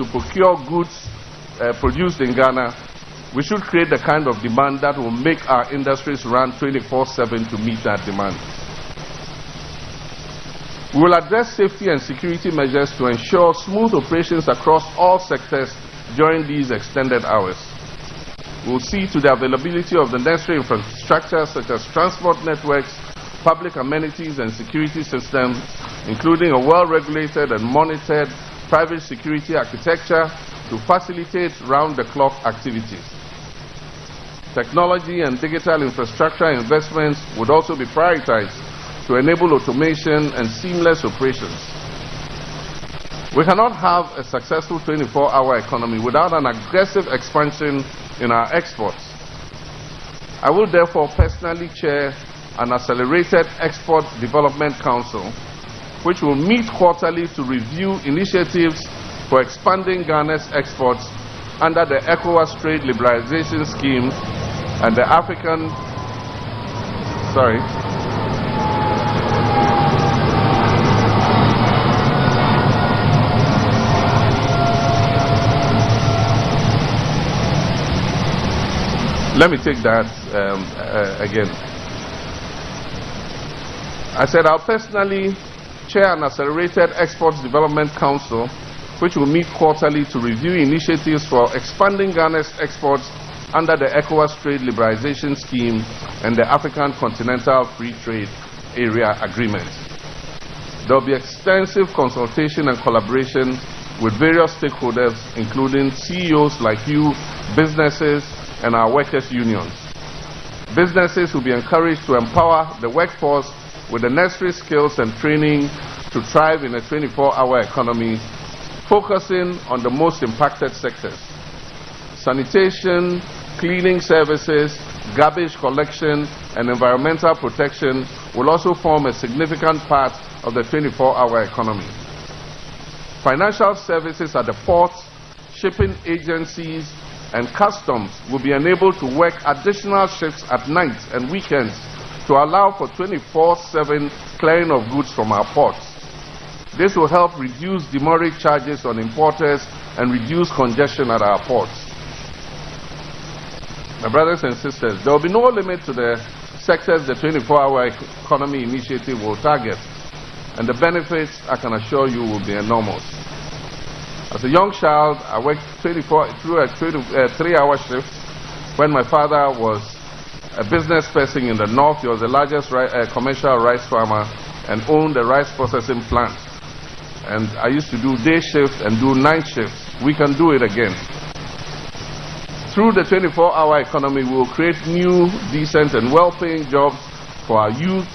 to procure goods produced in Ghana, we should create the kind of demand that will make our industries run 24/7 to meet that demand. We will address safety and security measures to ensure smooth operations across all sectors during these extended hours. We will see to the availability of the necessary infrastructure such as transport networks, public amenities and security systems, including a well-regulated and monitored private security architecture to facilitate round-the-clock activities. Technology and digital infrastructure investments would also be prioritized to enable automation and seamless operations. We cannot have a successful 24-hour economy without an aggressive expansion in our exports. I will therefore personally chair an accelerated Export Development Council, which will meet quarterly to review initiatives for expanding Ghana's exports under the ECOWAS Trade Liberalization Scheme and the African... Let me take that again. I said I'll personally chair an accelerated Exports Development Council, which will meet quarterly to review initiatives for expanding Ghana's exports under the ECOWAS Trade Liberalization Scheme and the African Continental Free Trade Area Agreement. There will be extensive consultation and collaboration with various stakeholders, including CEOs like you, businesses, and our workers' unions. Businesses will be encouraged to empower the workforce with the necessary skills and training to thrive in a 24-hour economy, focusing on the most impacted sectors. Sanitation, cleaning services, garbage collection, and environmental protection will also form a significant part of the 24-hour economy. Financial services at the ports, shipping agencies, and customs will be enabled to work additional shifts at night and weekends to allow for 24/7 clearing of goods from our ports. This will help reduce demurrage charges on importers and reduce congestion at our ports. My brothers and sisters, there will be no limit to the sectors the 24-hour economy initiative will target, and the benefits, I can assure you, will be enormous. As a young child, I worked through a 3-hour shift. When my father was a business person in the north, he was the largest commercial rice farmer and owned a rice processing plant. And I used to do day shifts and do night shifts. We can do it again. Through the 24-hour economy, we will create new, decent, and well-paying jobs for our youth,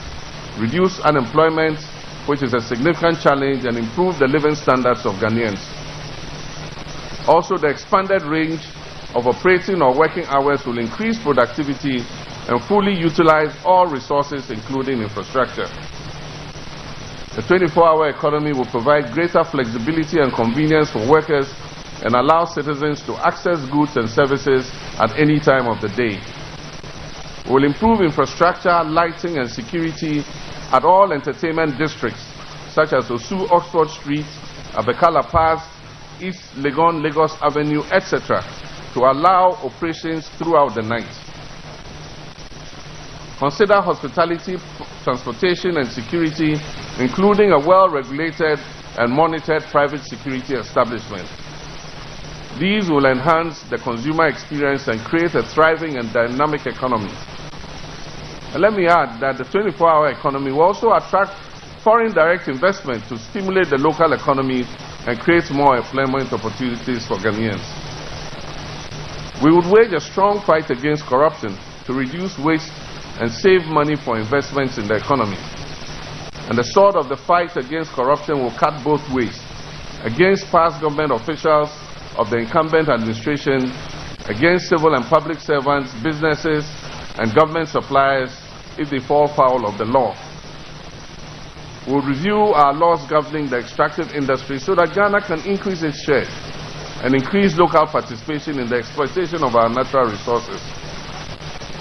reduce unemployment, which is a significant challenge, and improve the living standards of Ghanaians. Also, the expanded range of operating or working hours will increase productivity and fully utilize all resources, including infrastructure. The 24-hour economy will provide greater flexibility and convenience for workers and allow citizens to access goods and services at any time of the day. We will improve infrastructure, lighting, and security at all entertainment districts, such as Osu Oxford Street, Abekala Pass, East Legon, Lagos Avenue, etc., to allow operations throughout the night. Consider hospitality, transportation, and security, including a well-regulated and monitored private security establishment. These will enhance the consumer experience and create a thriving and dynamic economy. And let me add that the 24-hour economy will also attract foreign direct investment to stimulate the local economy and create more employment opportunities for Ghanaians. We would wage a strong fight against corruption to reduce waste and save money for investments in the economy. And the sword of the fight against corruption will cut both ways, against past government officials of the incumbent administration, against civil and public servants, businesses, and government suppliers if they fall foul of the law. We will review our laws governing the extractive industry so that Ghana can increase its share and increase local participation in the exploitation of our natural resources.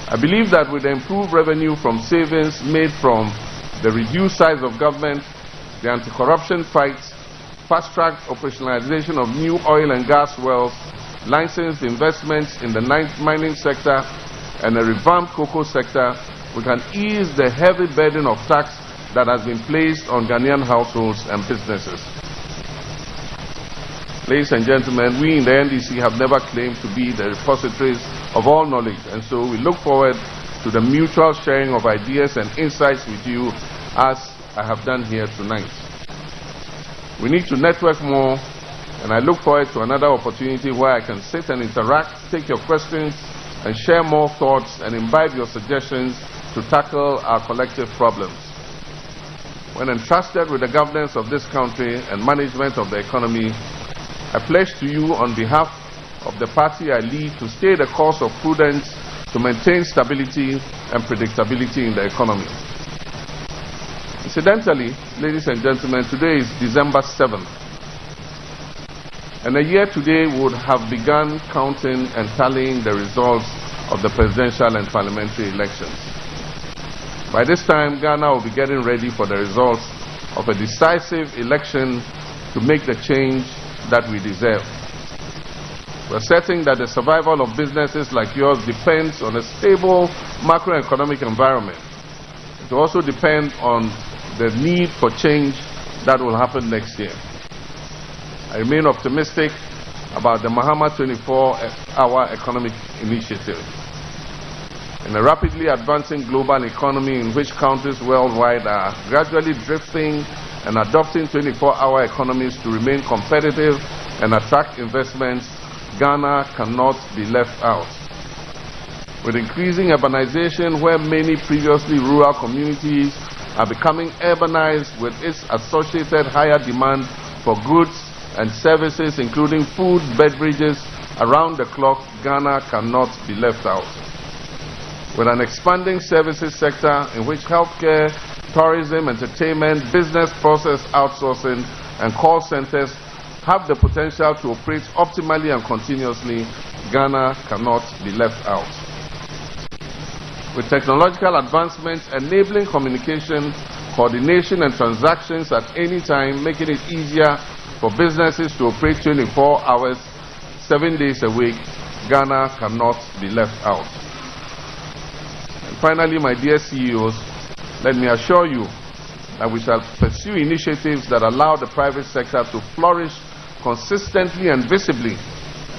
I believe that with the improved revenue from savings made from the reduced size of government, the anti-corruption fight, fast-track operationalization of new oil and gas wells, licensed investments in the mining sector, and a revamped cocoa sector, we can ease the heavy burden of tax that has been placed on Ghanaian households and businesses. Ladies and gentlemen, we in the NDC have never claimed to be the repositories of all knowledge, and so we look forward to the mutual sharing of ideas and insights with you as I have done here tonight. We need to network more, and I look forward to another opportunity where I can sit and interact, take your questions, and share more thoughts and imbibe your suggestions to tackle our collective problems. When entrusted with the governance of this country and management of the economy, I pledge to you on behalf of the party I lead to stay the course of prudence to maintain stability and predictability in the economy. Incidentally, ladies and gentlemen, today is December 7th. And a year today would have begun counting and tallying the results of the presidential and parliamentary elections. By this time, Ghana will be getting ready for the results of a decisive election to make the change that we deserve. We're certain that the survival of businesses like yours depends on a stable macroeconomic environment. It will also depend on the need for change that will happen next year. I remain optimistic about the Mahama 24-hour economic initiative. In a rapidly advancing global economy in which countries worldwide are gradually drifting and adopting 24-hour economies to remain competitive and attract investments, Ghana cannot be left out. With increasing urbanization, where many previously rural communities are becoming urbanized with its associated higher demand for goods and services, including food, beverages, around the clock, Ghana cannot be left out. With an expanding services sector in which healthcare, tourism, entertainment, business process outsourcing, and call centers have the potential to operate optimally and continuously, Ghana cannot be left out. With technological advancements enabling communication, coordination, and transactions at any time, making it easier for businesses to operate 24 hours, 7 days a week, Ghana cannot be left out. And finally, my dear CEOs, let me assure you that we shall pursue initiatives that allow the private sector to flourish consistently and visibly,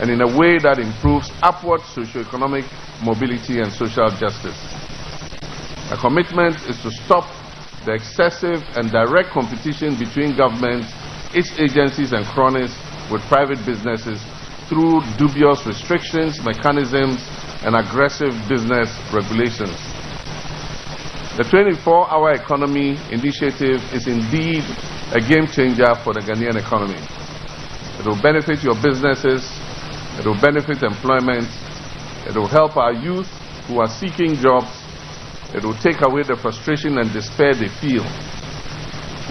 and in a way that improves upward socio-economic mobility and social justice. Our commitment is to stop the excessive and direct competition between government, its agencies and cronies with private businesses through dubious restrictions, mechanisms, and aggressive business regulations. The 24-hour economy initiative is indeed a game changer for the Ghanaian economy. It will benefit your businesses, it will benefit employment, it will help our youth who are seeking jobs, it will take away the frustration and despair they feel.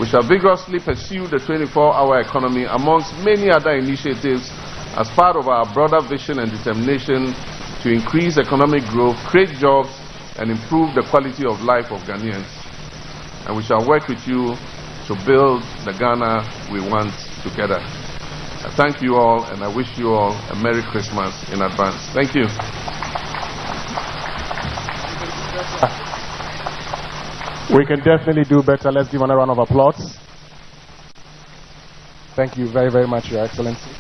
We shall vigorously pursue the 24-hour economy amongst many other initiatives as part of our broader vision and determination to increase economic growth, create jobs, and improve the quality of life of Ghanaians. And we shall work with you to build the Ghana we want together. I thank you all, and I wish you all a Merry Christmas in advance. Thank you. We can definitely do better. Let's give another round of applause. Thank you very, very much, Your Excellency.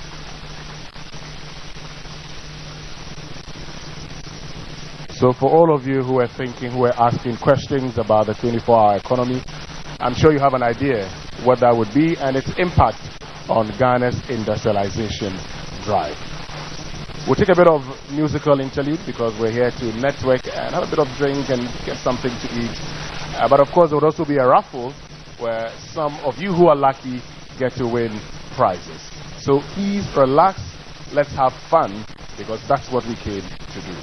So for all of you who are thinking, who are asking questions about the 24-hour economy, I'm sure you have an idea what that would be and its impact on Ghana's industrialization drive. We'll take a bit of musical interlude because we're here to network and have a bit of drink and get something to eat. But of course, there would also be a raffle where some of you who are lucky get to win prizes. So please relax, let's have fun, because that's what we came to do.